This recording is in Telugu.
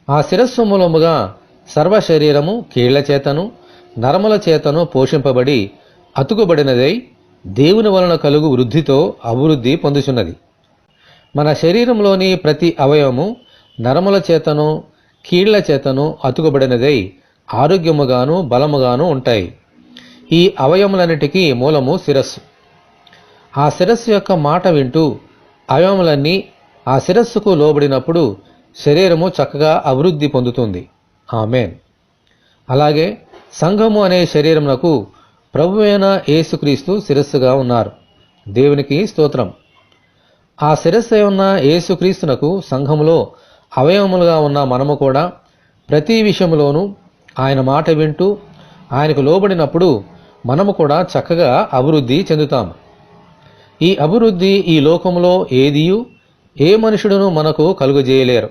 ఆ శిరస్సు మూలముగా సర్వ శరీరము కీళ్ల చేతను నరముల చేతను పోషింపబడి అతుకుబడినదై దేవుని వలన కలుగు వృద్ధితో అభివృద్ధి పొందుచున్నది. మన శరీరంలోని ప్రతి అవయవము నరముల చేతను కీళ్ల చేతను అతుకుబడినదై ఆరోగ్యముగాను బలముగాను ఉంటాయి. ఈ అవయములన్నిటికీ మూలము శిరస్సు. ఆ శిరస్సు యొక్క మాట వింటూ అవయములన్నీ ఆ శిరస్సుకు లోబడినప్పుడు శరీరము చక్కగా అభివృద్ధి పొందుతుంది. ఆమేన్. అలాగే సంఘము అనే శరీరమునకు ప్రభువైన యేసుక్రీస్తు శిరస్సుగా ఉన్నారు. దేవునికి స్తోత్రం. ఆ శిరస్సు ఉన్న యేసుక్రీస్తునకు సంఘములో అవయవములుగా ఉన్న మనము కూడా ప్రతి విషయంలోనూ ఆయన మాట వింటూ ఆయనకు లోబడినప్పుడు మనము కూడా చక్కగా అభివృద్ధి చెందుతాము. ఈ అభివృద్ధి ఈ లోకంలో ఏ మనుషుడును మనకు కలుగజేయలేరు.